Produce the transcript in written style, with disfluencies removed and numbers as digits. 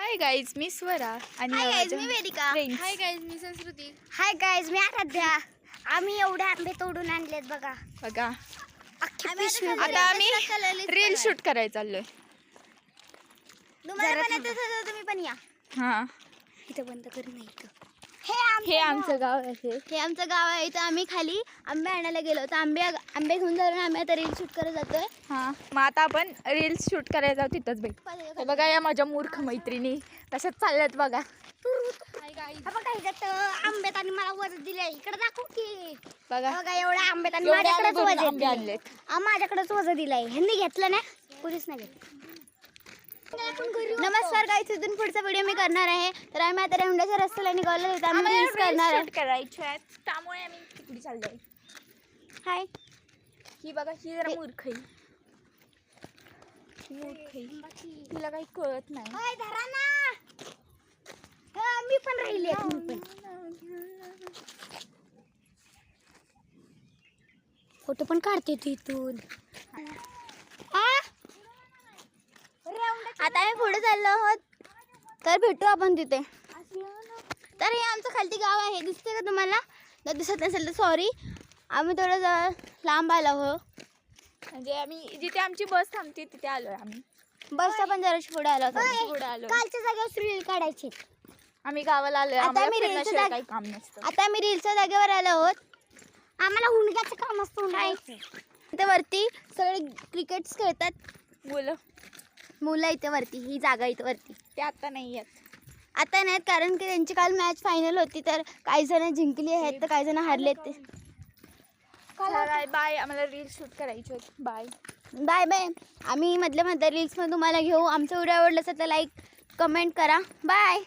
Hi guys, मी स्वरा आणि hi guys, मी Vedika. Hi guys, मी संस्कृती. Hi guys, मी आराध्या. आम्ही एवढे आंबे तोडून आणलेत बघा. अख्खी पिशवी. आता आम्ही रील शूट करायला चाललोय. तुम्हाला पण येतं तर तुम्ही पण या. हा, इथं बंद करू नये. हे आमचं गाव आहे. हे आमचं गाव आहे. इथं आम्ही खाली आंबे आणायला गेलो तर आंबे घेऊन जाऊन आम्ही आता रील शूट करत जातोय. हा, मग आता आपण रील शूट करायला जाऊ तिथंच भेट. हे बघा या माझ्या मूर्ख मैत्रिणी कशात चालल्यात बघा. बघा इथं आंब्यात आणि मला वजन दिले. इकडे दाखव की. बघा बघा एवढ्या आंब्यात आणि एवढे माझ्याकडेच आंबे वजन आंबे आणलेत. माझ्याकडेच वजन दिलंय. ह्यांनी घेतलं ना, कुणीच नाही घेतलं. नमस्कार गाईस, इथून पुढचा व्हिडिओ मी करणार आहे. तर आम्ही आता रेवंड्याच्या रस्त्याला निघालो होतो. आम्ही रील्स करणार आहे. करायचे आहेत, त्यामुळे आम्ही तिकडे चाललोय. हाय, ही बघा, ही जरा मूर्ख आहे. तिला काही कळत नाही. हाय धरा ना. मी पण राहिले. फोटो पण काढते तू इथून. आता आम्ही पुढे चाललो आहोत, तर भेटू आपण तिथे. तर हे आमचं खालती गाव आहे. दिसते का तुम्हाला? जर दिसत नसेल तर सॉरी. आम्ही थोडं लांब आलो आहो. म्हणजे आम्ही जिथे आमची बस थांबते तिथे आलोय आम्ही. बसचा पण जराशी पुढे आलो होतो. पुढे आलो. कालच्या जागेवर रील काढायची. आम्ही गावाला आलोय. आता आम्हाला आम्ही फिरण्याशिवाय रीलचं काही काम नसतं. आता आम्ही रीलच्या जागेवर आलो आहोत. आम्हाला हुंडग्याचं काम असतं. इथे वरती सगळे क्रिकेट्स खेळतात मुलं. इथे वरती ही जागा इथे वरती. ते आता नाही येत. आता नाहीत, कारण की त्यांची काल मॅच फायनल होती. तर काही जण जिंकली आहेत तर काही जण हारलेत. ते बाय. आम्हाला रील शूट करायची होती. Bye bye bye. आम्ही मधल्या रील्समध्ये तुम्हाला घेऊ. आमचं व्हिडिओ आवडलं असेल तर लाईक कमेंट करा. बाय.